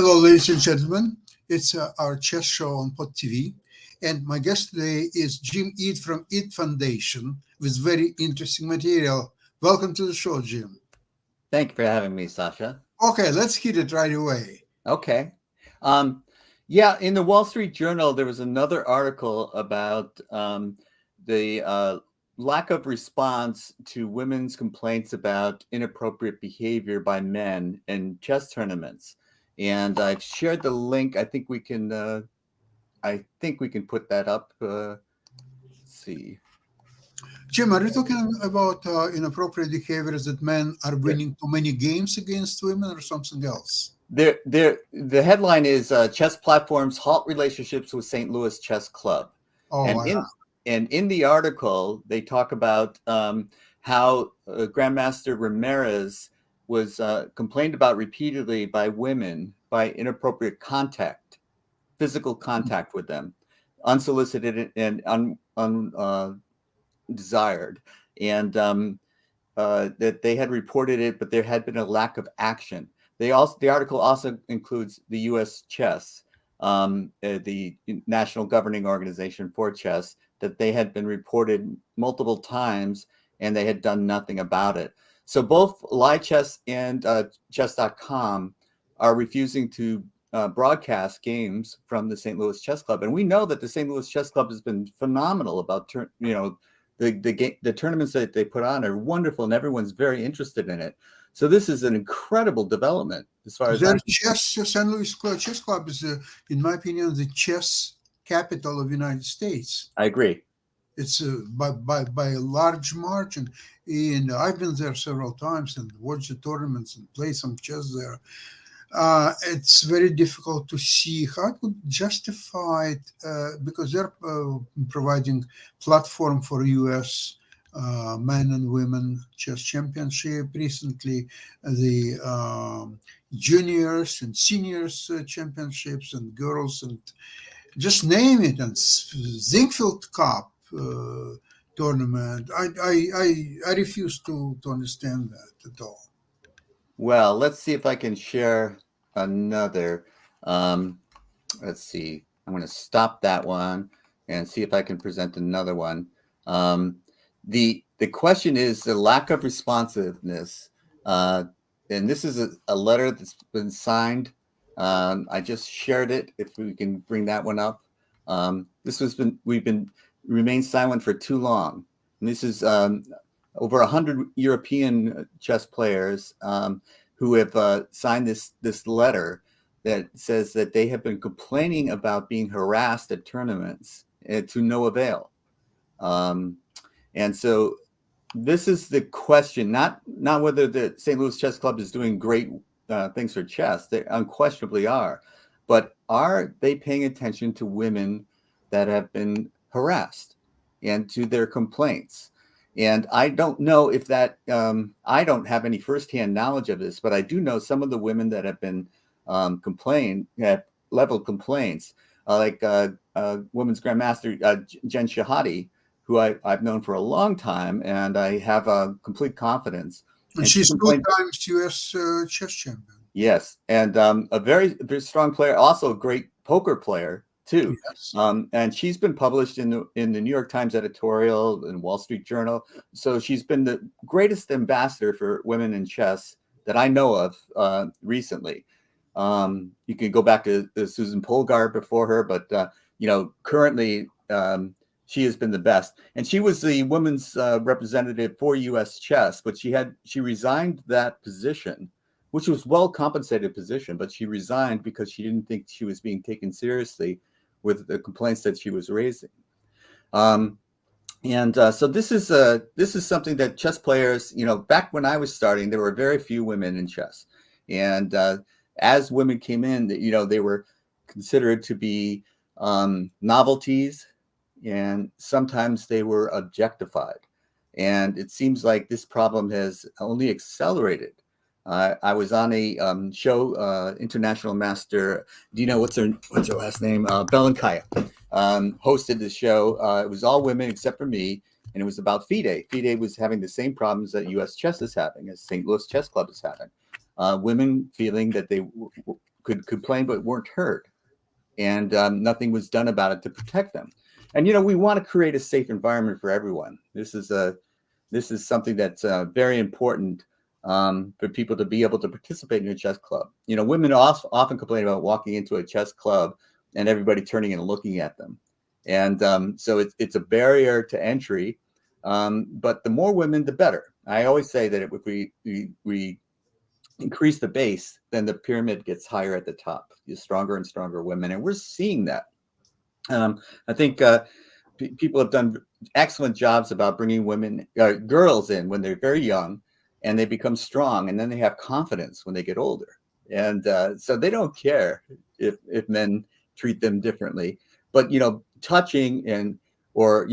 Hello, ladies and gentlemen. It's our chess show on Pod TV. And my guest today is Jim Eid from Eid Foundation with very interesting material. Welcome to the show, Jim. Thank you for having me, Sasha. Okay, let's hit it right away. Okay. Um, yeah, in the Wall Street Journal, there was another article about the lack of response to women's complaints about inappropriate behavior by men in chess tournaments. And I've shared the link. I think we can put that up. Let's see. Jim, are you talking about inappropriate behaviors that men are winning too many games against women or something else? The headline is Chess Platforms Halt Relationships with St. Louis Chess Club. Oh, And in the article, they talk about how Grandmaster Ramirez was complained about repeatedly by women by inappropriate contact, physical contact with them, unsolicited and undesired, and that they had reported it, but there had been a lack of action. The article also includes the U.S. Chess, the National Governing Organization for Chess, that they had been reported multiple times and they had done nothing about it. So both Lichess and Chess.com are refusing to broadcast games from the St. Louis Chess Club, and we know that the St. Louis Chess Club has been phenomenal about the tournaments that they put on are wonderful, and everyone's very interested in it. So this is an incredible development as far as their chess, St. Louis Chess Club is, in my opinion, the chess capital of the United States. I agree. It's by a large margin, and I've been there several times and watched the tournaments and played some chess there. It's very difficult to see how it would justify it because they're providing platform for U.S. Men and women chess championship recently, the juniors and seniors championships and girls and just name it, and Zinkfield Cup tournament. I refuse to understand that at all. Well, let's see if I can share another. Let's see. I'm going to stop that one and see if I can present another one. The question is the lack of responsiveness, and this is a letter that's been signed. I just shared it. If we can bring that one up, we've been remained silent for too long, and this is over 100 European chess players who have signed this letter that says that they have been complaining about being harassed at tournaments to no avail. And so this is the question, not whether the St. Louis Chess Club is doing great things for chess. They unquestionably are. But are they paying attention to women that have been harassed and to their complaints? And I don't know if that, I don't have any firsthand knowledge of this, but I do know some of the women that have been have leveled complaints, like women's grandmaster Jen Shahade, who I've known for a long time, and I have complete confidence. And she's 2 times U.S. chess champion. Yes, and a very, very strong player, also a great poker player too. Yes. And she's been published in the New York Times editorial and Wall Street Journal. So she's been the greatest ambassador for women in chess that I know of recently. You can go back to Susan Polgar before her, but currently she has been the best. And she was the women's representative for U.S. chess, but she resigned that position, which was well compensated position, but she resigned because she didn't think she was being taken seriously with the complaints that she was raising. So this is something that chess players, back when I was starting, there were very few women in chess. And as women came in, they were considered to be novelties, and sometimes they were objectified. And it seems like this problem has only accelerated. I was on a show, International Master, do you know what's her last name? Belankaya hosted the show. It was all women except for me, and it was about FIDE. FIDE was having the same problems that U.S. Chess is having, as St. Louis Chess Club is having. Women feeling that they could complain but weren't heard, and nothing was done about it to protect them. And we want to create a safe environment for everyone. This is something that's very important for people to be able to participate in a chess club. Women often complain about walking into a chess club and everybody turning and looking at them, and so it's a barrier to entry. But the more women, the better. I always say that if we increase the base, then the pyramid gets higher at the top. You stronger and stronger women, and we're seeing that. I think people have done excellent jobs about bringing girls in when they're very young, and they become strong, and then they have confidence when they get older, and so they don't care if men treat them differently. But touching or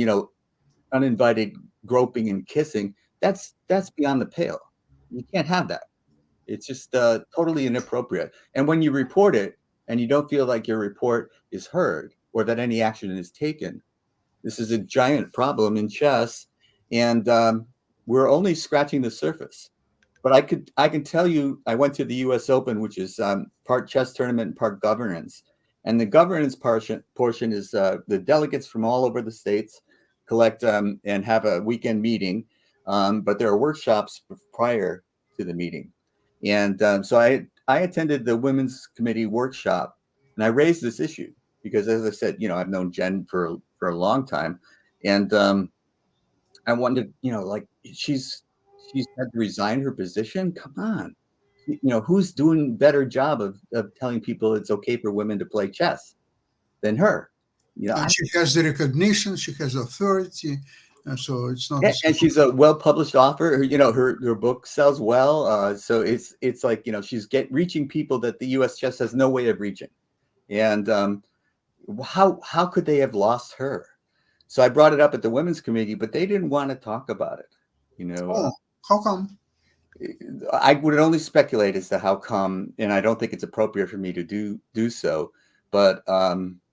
uninvited groping and kissing, that's beyond the pale. You can't have that. It's just totally inappropriate. And when you report it and you don't feel like your report is heard or that any action is taken, this is a giant problem in chess, and we're only scratching the surface. But I can tell you, I went to the U.S. Open, which is part chess tournament and part governance. And the governance portion is the delegates from all over the states collect and have a weekend meeting, but there are workshops prior to the meeting. And so I attended the women's committee workshop, and I raised this issue because, as I said, I've known Jen for a long time, and I wondered, like she's had to resign her position. Come on, who's doing better job of telling people it's okay for women to play chess than her? And she has the recognition, she has authority, so it's not. And she's a well-published author. Her book sells well. So it's like she's reaching people that the U.S. chess has no way of reaching. And how could they have lost her? So I brought it up at the women's committee, but they didn't want to talk about it. How come? I would only speculate as to how come, and I don't think it's appropriate for me to do so. But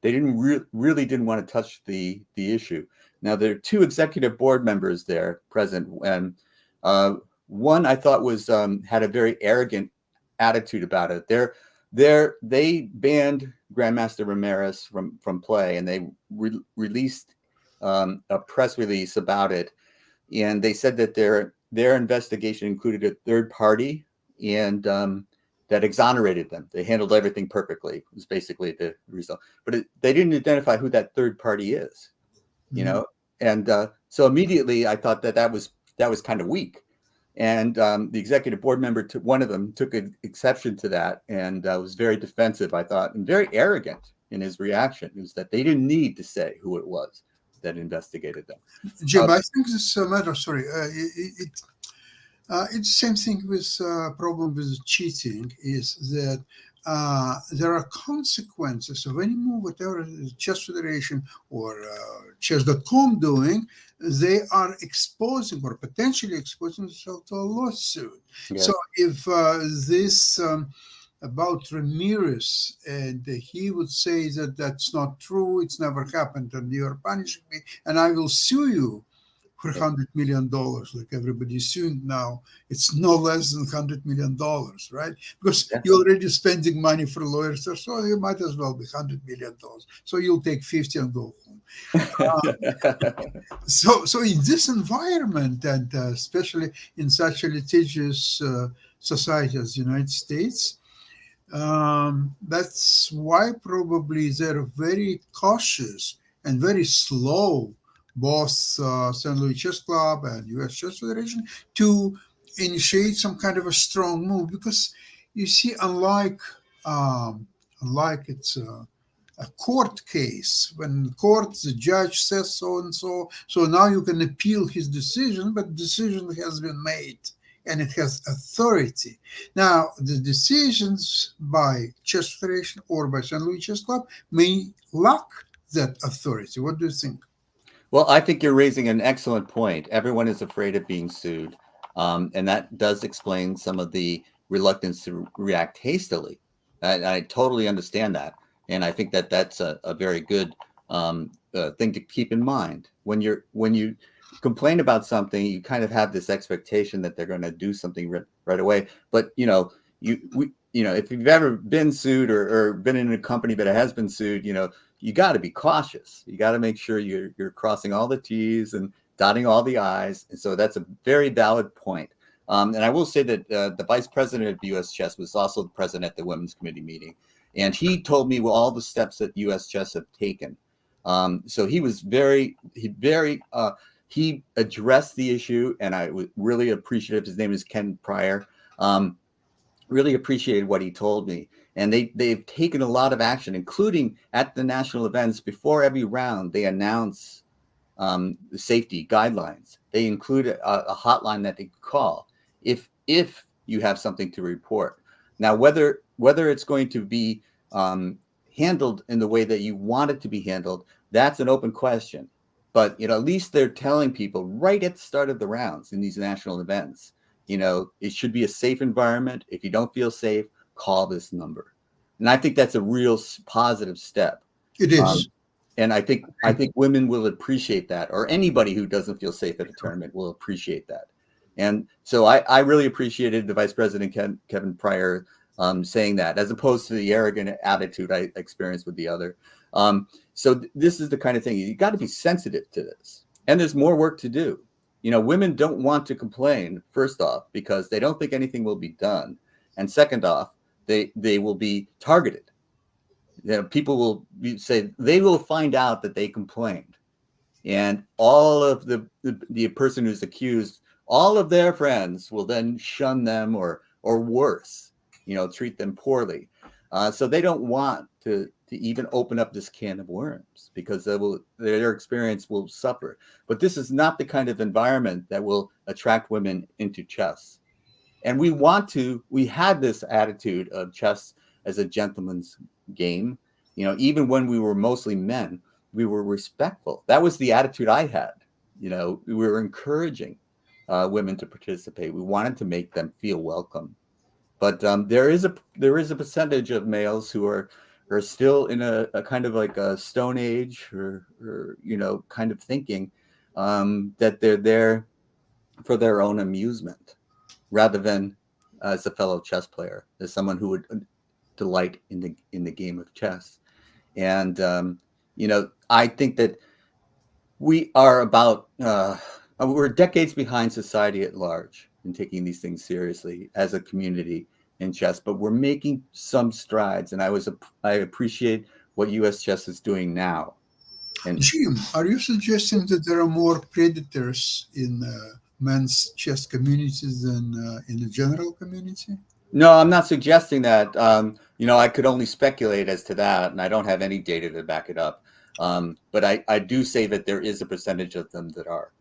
they really didn't want to touch the issue. Now, there are two executive board members there present, and one I thought was had a very arrogant attitude about it. They banned Grandmaster Ramirez from play, and they released a press release about it, and they said that their investigation included a third party, and that exonerated them. They handled everything perfectly. It was basically the result. But they didn't identify who that third party is, And so immediately I thought that was kind of weak. And the executive board member, one of them, took an exception to that and was very defensive, I thought, and very arrogant in his reaction. It was that they didn't need to say who it was that investigated them. Jim, I think this matter, sorry, it's the same thing with problem with cheating is that there are consequences of any move, whatever the Chess Federation or chess.com doing, they are exposing or potentially exposing themselves to a lawsuit. Yeah. So if this about Ramirez, and he would say that that's not true, it's never happened, and you're punishing me, and I will sue you for $100 million, like everybody's suing now. It's no less than $100 million, right? Because you're already spending money for lawyers, so you might as well be $100 million. So you'll take 50 and go home. So in this environment, and especially in such a litigious society as the United States, that's why probably they're very cautious and very slow, both St. Louis Chess Club and U.S. Chess Federation, to initiate some kind of a strong move. Because you see, unlike it's a court case, when court, the judge says so and so, so now you can appeal his decision, but the decision has been made and it has authority. Now, the decisions by Chess Federation or by St. Louis Chess Club may lack that authority. What do you think? Well, I think you're raising an excellent point. Everyone is afraid of being sued. And that does explain some of the reluctance to react hastily. I totally understand that. And I think that that's a very good thing to keep in mind. When you complain about something, you kind of have this expectation that they're going to do something right away. But, if you've ever been sued or been in a company that has been sued, you got to be cautious. You got to make sure you're crossing all the T's and dotting all the I's. And so that's a very valid point. And I will say that the vice president of U.S. Chess was also the president at the Women's Committee meeting. And he told me all the steps that U.S. Chess have taken. So he was he addressed the issue, and I was really appreciative. His name is Ken Pryor. Really appreciated what he told me. And they've taken a lot of action, including at the national events. Before every round, they announce the safety guidelines. They include a hotline that they call if you have something to report. Now, whether it's going to be handled in the way that you want it to be handled, that's an open question. But at least they're telling people right at the start of the rounds in these national events, it should be a safe environment. If you don't feel safe, call this number. And I think that's a real positive step. It is. And I think women will appreciate that, or anybody who doesn't feel safe at a tournament will appreciate that. And so I really appreciated the Vice President Kevin Pryor saying that, as opposed to the arrogant attitude I experienced with the other. So this is the kind of thing you got to be sensitive to this. And there's more work to do. Women don't want to complain, first off, because they don't think anything will be done. And second off, they will be targeted. People will say they will find out that they complained. And all of the person who's accused, all of their friends will then shun them or worse, treat them poorly. So they don't want to even open up this can of worms, because their experience will suffer. But this is not the kind of environment that will attract women into chess. And we had this attitude of chess as a gentleman's game. Even when we were mostly men, we were respectful. That was the attitude I had. We were encouraging women to participate. We wanted to make them feel welcome. But there is a percentage of males who are still in a kind of like a Stone Age or kind of thinking that they're there for their own amusement, rather than as a fellow chess player, as someone who would delight in the game of chess. And I think that we are we're decades behind society at large in taking these things seriously as a community in chess, but we're making some strides, and I appreciate what U.S. Chess is doing now. And Jim, are you suggesting that there are more predators in men's chess communities than in the general community? no, I'm not suggesting that. I could only speculate as to that, and I don't have any data to back it up. But I do say that there is a percentage of them that are.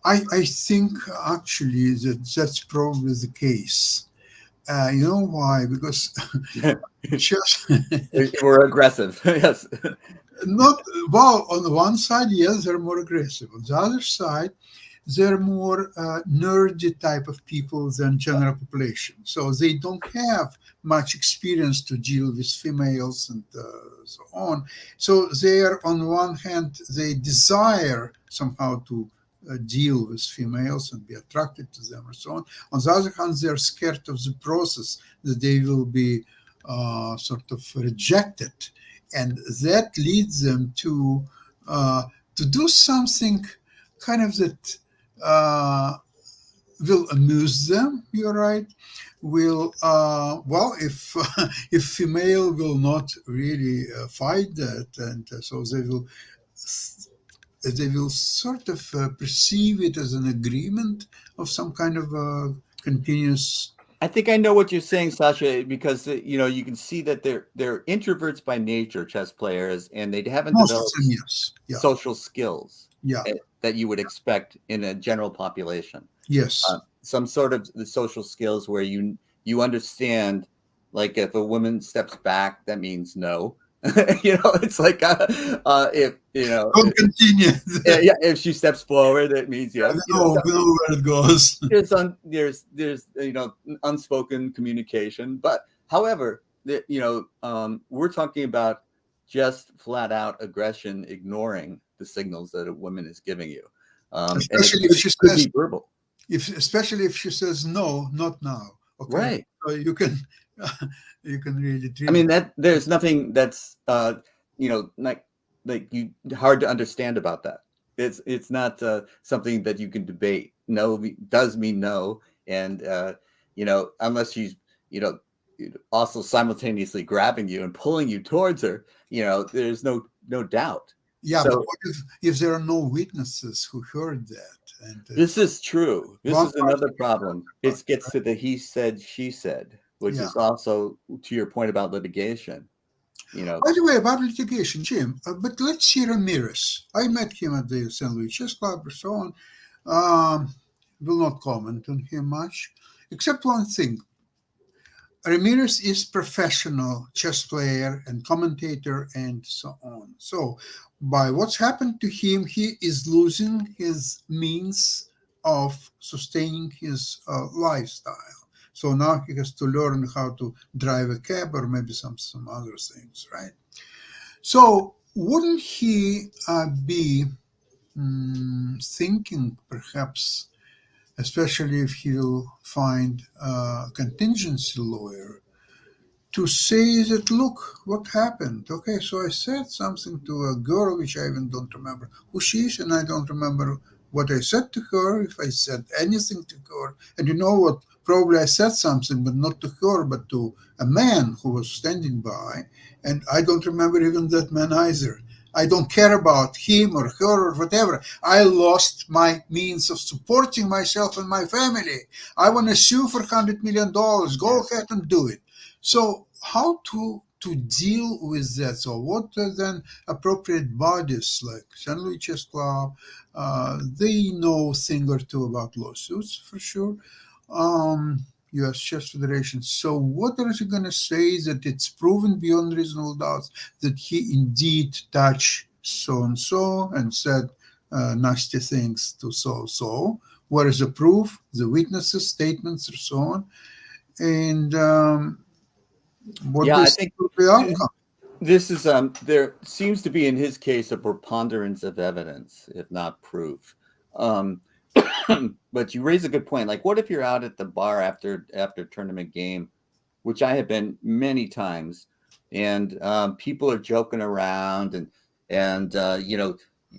I think actually that's probably the case. You know why? Because chess. We're aggressive. Yes. On the one side, yes, they're more aggressive. On the other side, they're more nerdy type of people than general population. So they don't have much experience to deal with females and so on. So they're, on one hand, they desire somehow to deal with females and be attracted to them and so on. On the other hand, they're scared of the process, that they will be sort of rejected. And that leads them to do something kind of that will amuse them. You're right. Will if female will not really fight that, and so they will sort of perceive it as an agreement of some kind of continuous. I think I know what you're saying, Sasha, because you can see that they're introverts by nature, chess players, and they haven't developed Yes. Yeah. social skills Yeah. that you would expect in a general population. Yes. Some sort of the social skills where you understand, like if a woman steps back, that means no. It's like if Don't continue. if she steps forward, that means yes. We know where it goes. There's unspoken communication, but however, we're talking about just flat out aggression, ignoring the signals that a woman is giving you, especially if she says verbal. Especially if she says no, not now. Okay. Right. So you can You can really treat I mean, it. that there's nothing that's like you hard to understand about that. It's not something that you can debate. No does mean no, and unless she's you know also simultaneously grabbing you and pulling you towards her, there's no doubt. Yeah, but So what if there are no witnesses who heard that? And this is true. This one is another party, problem. It gets to the he said, she said, which yeah. is also to your point about litigation. You know, By the way, about litigation, Jim, but let's see Ramirez. I met him at the St. Louis Chess Club and so on. Will not comment on him much, except one thing. Ramirez is professional chess player and commentator and so on. So, by what's happened to him, he is losing his means of sustaining his lifestyle. So now he has to learn how to drive a cab or maybe some other things, right? So wouldn't he be thinking perhaps, especially if he'll find a contingency lawyer, to say that, look, what happened? Okay, so I said something to a girl which I even don't remember who she is, and I don't remember what I said to her, if I said anything to her. And you know what? Probably I said something, but not to her, but to a man who was standing by, and I don't remember even that man either. I don't care about him or her or whatever. I lost my means of supporting myself and my family. I want to sue for $100 million. Go yeah. ahead and do it. So how to deal with that? So what are then appropriate bodies like St. Louis Chess Club? They know a thing or two about lawsuits for sure. U.S. Chess Federation. So what are you going to say that it's proven beyond reasonable doubt that he indeed touched so and so and said nasty things to so so? Where is the proof, the witnesses, statements, and so on? And what Yeah, do you I think think will be the outcome? this is there seems to be in his case a preponderance of evidence, if not proof. Um, but you raise a good point. Like, what if you're out at the bar after a tournament game, which I have been many times, and people are joking around, and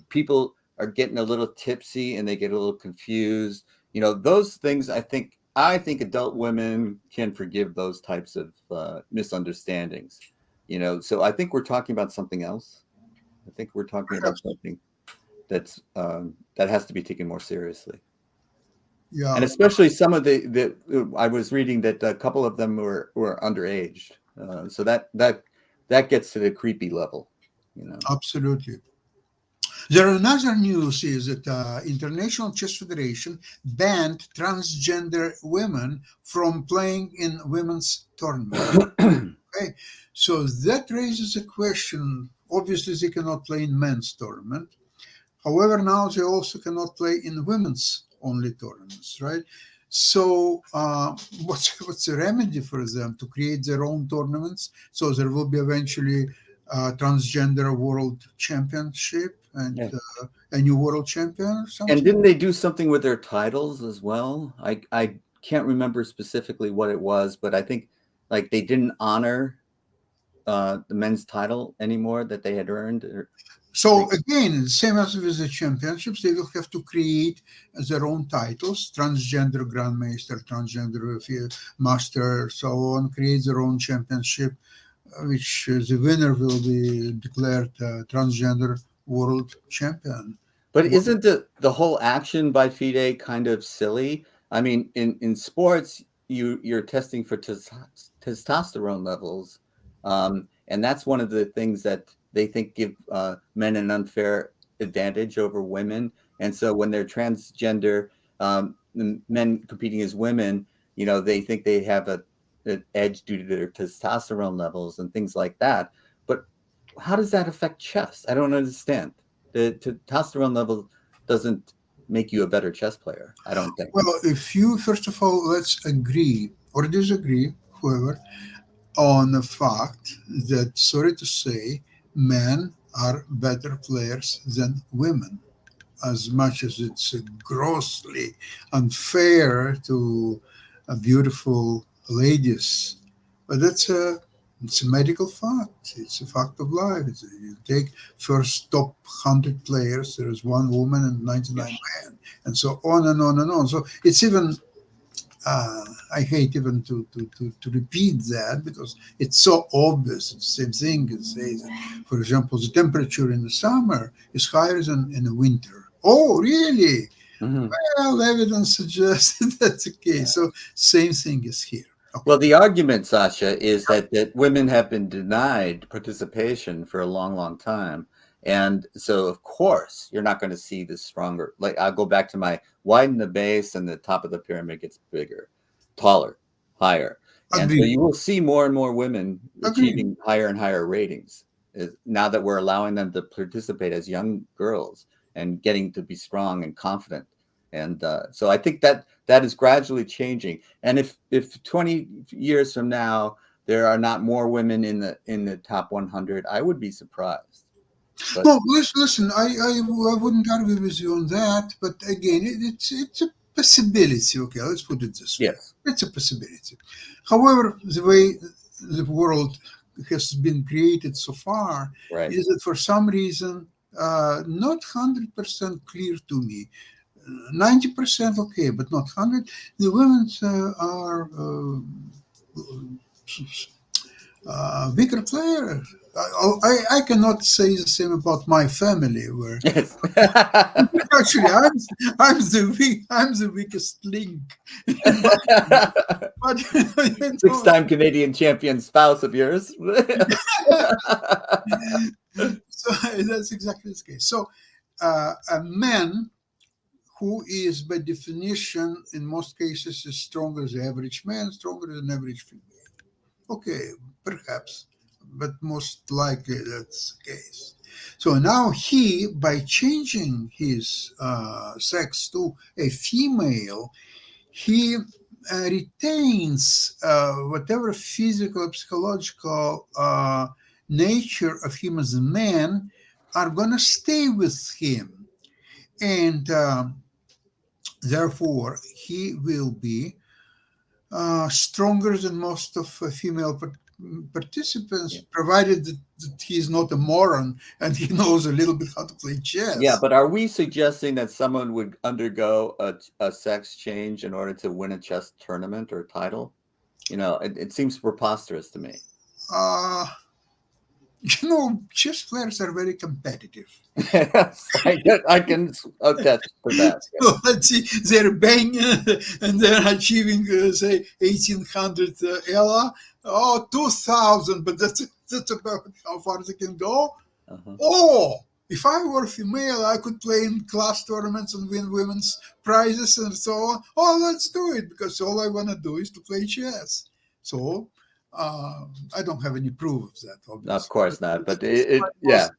people are getting a little tipsy and they get a little confused. Those things. I think adult women can forgive those types of misunderstandings. So I think we're talking about something else. I think we're talking about Perhaps. something that has to be taken more seriously. And Yeah, especially some of the I was reading that a couple of them were underage, so that gets to the creepy level. absolutely. There are another news is that International Chess Federation banned transgender women from playing in women's tournaments. Okay, so that raises a question. Obviously, they cannot play in men's tournament. However, now they also cannot play in women's only tournaments, right? So, what's the remedy for them to create their own tournaments? So there will be eventually transgender world championship and Yeah. a new world champion or And something. didn't they do something with their titles as well? I can't remember specifically what it was, but I think like they didn't honor the men's title anymore that they had earned. Or So they, again, same as with the championships, they will have to create their own titles: transgender grandmaster, transgender master, so on. Create their own championship, which the winner will be declared transgender world champion. but What- isn't the whole action by FIDE kind of silly? I mean, in sports, you're testing for testosterone levels, and that's one of the things that they think give men an unfair advantage over women. And so when they're transgender, the men competing as women, they think they have an edge due to their testosterone levels and things like that. But how does that affect chess? I don't understand. The testosterone level doesn't make you a better chess player, I don't think. Well, if you first of all, let's agree or disagree, whoever, on the fact that, sorry to say, men are better players than women. As much as it's grossly unfair to beautiful ladies, but it's a medical fact. It's a fact of life. You take first top 100 players, there is one woman and 99 men, and so on and on and on. So it's even I hate even to repeat that because it's so obvious. It's the same thing as say that, for example, the temperature in the summer is higher than in the winter. Oh, really? Mhm. Well, evidence suggests that that's the case. So same thing is here. Okay. Well, the argument, Sasha, is that women have been denied participation for a long, long time. And so, of course, you're not going to see this stronger. Like, I'll go back to my widen the base and the top of the pyramid gets bigger, taller, higher. And so Agree. you will see more and more women Agree. achieving higher and higher ratings now that we're allowing them to participate as young girls and getting to be strong and confident. And so I think that is gradually changing. And if 20 years from now there are not more women in the top 100, I would be surprised. But No, listen. I wouldn't argue with you on that. But again, it's a possibility. Okay, let's put it this way. yes, It's a possibility. However, the way the world has been created so far right. is that for some reason, not 100% clear to me. 90% okay, but not 100. The women are bigger players. I cannot say the same about my family, where Yes. actually I'm the weakest link. But you know, Six-time Canadian champion spouse of yours. so that's exactly the case. So a man who is by definition in most cases is stronger than average man, stronger than average female. Okay, perhaps, but most likely that's the case. So now he, by changing his sex to a female, he retains whatever physical, psychological nature of him as a man are going to stay with him. And therefore, he will be stronger than most of female participants, Yeah. provided that he is not a moron and he knows a little bit how to play chess. Yeah, but are we suggesting that someone would undergo a sex change in order to win a chess tournament or title? You know, it seems preposterous to me. Uh, chess players are very competitive. Yes, I can attest to that. Yeah. So let's see, they're banging and they're achieving, say, 1800 Ella. Oh, 2000, but that's about how far they can go. Uh-huh. Oh, if I were female, I could play in class tournaments and win women's prizes and so on. Oh, let's do it because all I want to do is to play chess. So I don't have any proof of that, obviously. Of course not, but yeah,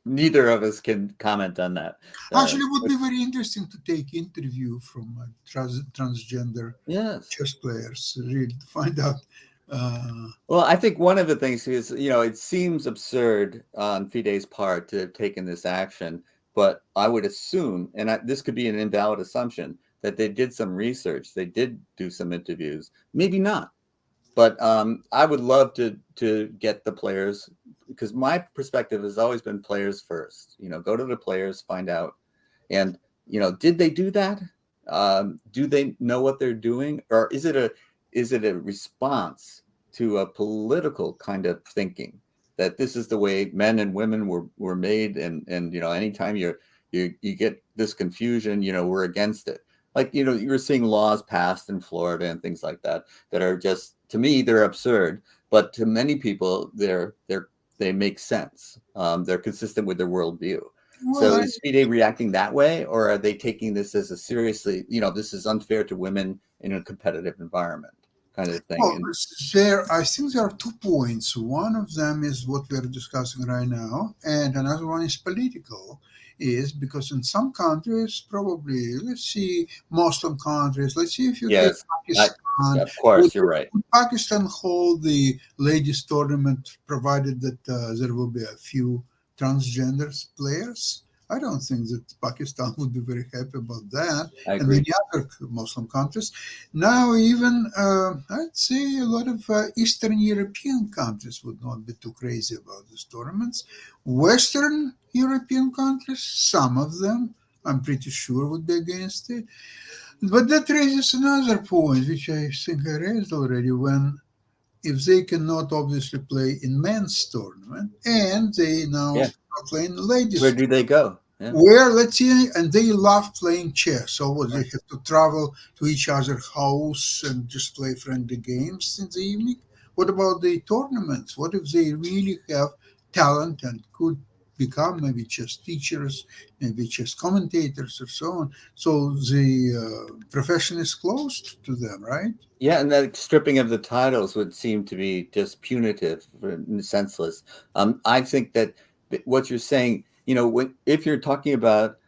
neither of us can comment on that. Actually, it would be very interesting to take interview from transgender Yes. chess players, really, to find out. Well, I think one of the things is, it seems absurd on Fide's part to have taken this action, but I would assume, and this could be an invalid assumption, that they did some research, they did do some interviews, maybe not. But I would love to get the players, because my perspective has always been players first. Go to the players, find out, and did they do that? Do they know what they're doing, or is it a response to a political kind of thinking that this is the way men and women were made, and anytime you get this confusion, we're against it. Like, you're seeing laws passed in Florida and things like that are just, to me, they're absurd, but to many people, they make sense. They're consistent with their worldview. Well, So is FIDE reacting that way, or are they taking this as a seriously, this is unfair to women in a competitive environment kind of thing? Well, I think there are 2 points. One of them is what we're discussing right now, and another one is political. Is because in some countries, probably, let's see, Muslim countries, let's see if you Yes, take Pakistan. of course, you're right. Would Pakistan hold the ladies tournament provided that there will be a few transgender players? I don't think that Pakistan would be very happy about that, I and many agree. other Muslim countries. Now, even I'd say a lot of Eastern European countries would not be too crazy about these tournaments. Western European countries, some of them, I'm pretty sure, would be against it. But that raises another point, which I think I raised already, when if they cannot obviously play in men's tournament and they now Yeah. start playing Where ladies, do they go? Yeah. where let's see, and they love playing chess. So what, they Right. have to travel to each other's house and just play friendly games in the evening? What about the tournaments? What if they really have talent and could become maybe chess teachers, maybe chess commentators, or so on? So the profession is closed to them, right? Yeah, and that stripping of the titles would seem to be just punitive and senseless. I think that what you're saying, if you're talking about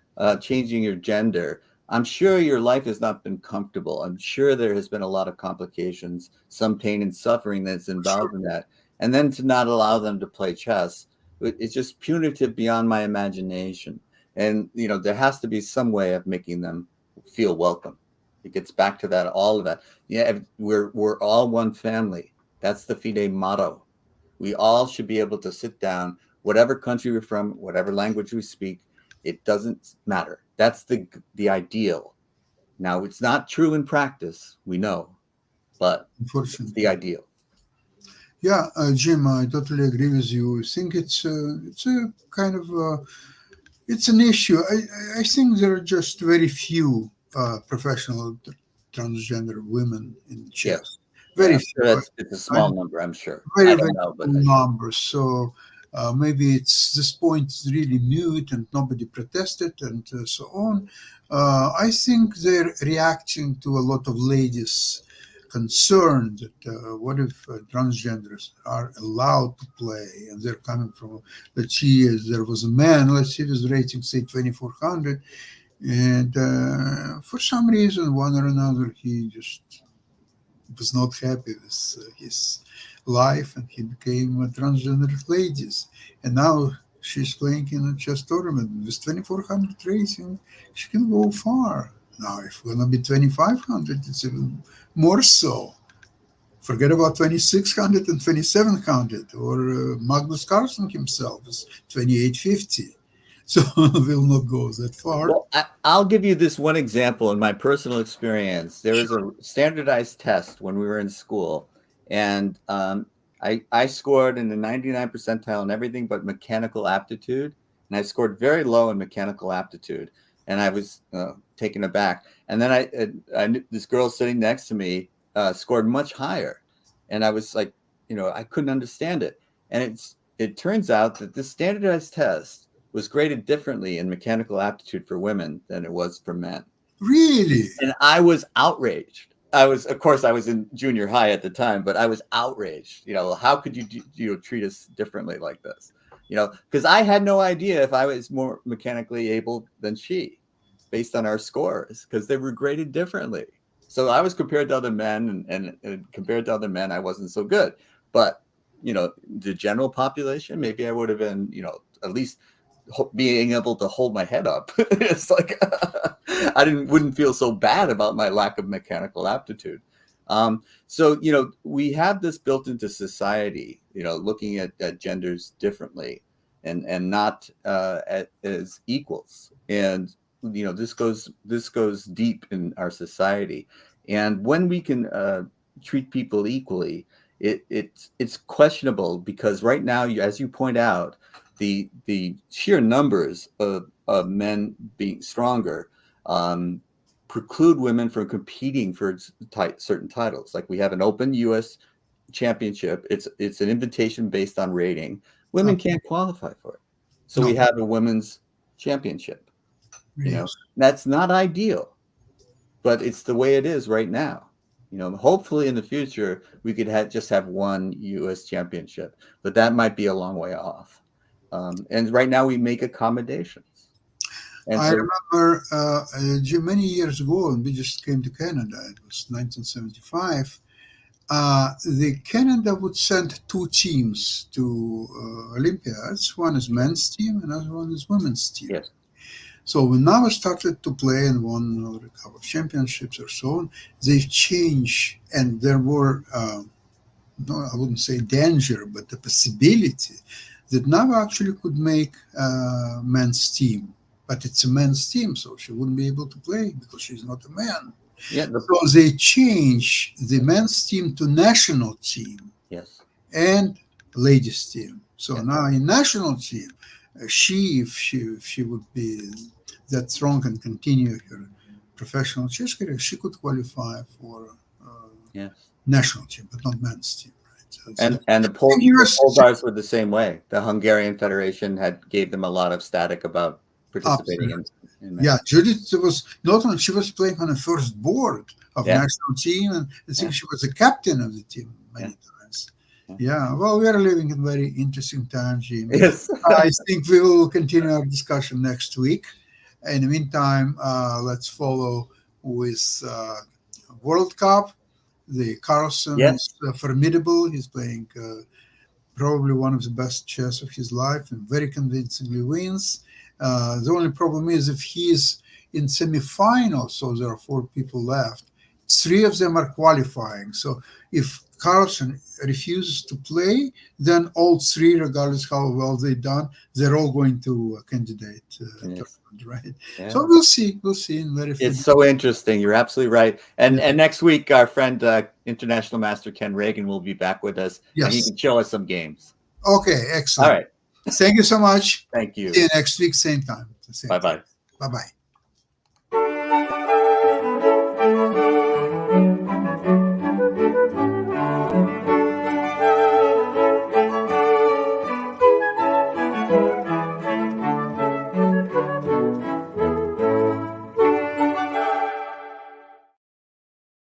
changing your gender, I'm sure your life has not been comfortable. I'm sure there has been a lot of complications, some pain and suffering that's Sure. involved in that. And then to not allow them to play chess, it's just punitive beyond my imagination. And, there has to be some way of making them feel welcome. It gets back to that, all of that. Yeah, we're all one family. That's the FIDE motto. We all should be able to sit down, whatever country we're from, whatever language we speak. It doesn't matter. That's the ideal. Now, it's not true in practice, we know, but it's the Unfortunately. ideal. Yeah, Jim, I totally agree with you. I think it's a kind of it's an issue. I think there are just very few professional transgender women in Yeah, chess. yeah. Very I'm few. sure it's a I small number. I'm sure. I very don't very know, but small I'm sure. numbers. So maybe it's this point is really mute and nobody protested and so on. I think they're reacting to a lot of ladies concerned that what if transgenders are allowed to play and they're coming from, let's see, there was a man, let's see his rating, say 2400, and for some reason one or another he just was not happy with his life and he became a transgender ladies. And now she's playing in a chess tournament with 2400 rating. She can go far. Now, if we're going to be 2500, it's even more so. Forget about 2600 and 2700, or Magnus Carlsen himself is 2850. So we'll not go that far. Well, I'll give you this one example in my personal experience. There was Sure. a standardized test when we were in school, and I scored in the 99 percentile in everything but mechanical aptitude, and I scored very low in mechanical aptitude, and I was taken aback. And then this girl sitting next to me scored much higher, and I was like, I couldn't understand it. And it turns out that this standardized test was graded differently in mechanical aptitude for women than it was for men. Really? And I was outraged. Of course, I was in junior high at the time, but I was outraged. How could you treat us differently like this? Because I had no idea if I was more mechanically able than she, based on our scores, because they were graded differently. So I was compared to other men, and compared to other men, I wasn't so good. But the general population, maybe I would have been, at least being able to hold my head up. It's like I wouldn't feel so bad about my lack of mechanical aptitude. So we have this built into society, looking at genders differently and not as equals. And this goes deep in our society. And when we can treat people equally, it's questionable because right now, as you point out, the sheer numbers of men being stronger preclude women from competing for certain titles. Like we have an open U.S. championship. It's an invitation based on rating. Women Okay. can't qualify for it, so we No. have a women's championship. Yes. That's not ideal, but it's the way it is right now. Hopefully in the future we could just have one U.S. championship, but that might be a long way off. And right now we make accommodations, and I so remember many years ago when we just came to Canada, it was 1975. The Canada would send two teams to Olympiads. One is men's team, another one is women's team. yes, So when now started to play and won a couple of championships or so on, they've changed, and there were no, I wouldn't say danger, but the possibility that Nava actually could make men's team. But it's a men's team, so she wouldn't be able to play because she's not a man. Yeah. So they changed the men's team to national team Yes. and ladies team. So Yeah. now in national team, if she would be that strong and continue her professional chess career, she could qualify for Yes. national team, but not men's team. Right? So And the Polgars were the same way. The Hungarian Federation gave them a lot of static about participating in yeah, Judith was not only she was playing on the first board of Yeah. national team, and I think Yeah. she was the captain of the team many times. Yeah, well, we are living in very interesting times, Jimmy. Yes. I think we will continue our discussion next week. In the meantime, let's follow with World Cup. The Carlsen Yes. is formidable. He's playing probably one of the best chess of his life and very convincingly wins. The only problem is if he's in semifinals, so there are 4 people left, 3 of them are qualifying. So if Carlsen refuses to play, then all 3, regardless how well they've done, they're all going to candidate tournament, right? Yeah. So we'll see. We'll see. In very few It's so interesting. You're absolutely right. And next week, our friend International Master Ken Reagan will be back with us. Yes. And he can show us some games. Okay, excellent. All right. Thank you so much. Thank you. See you next week, same time. Bye-bye. Bye-bye.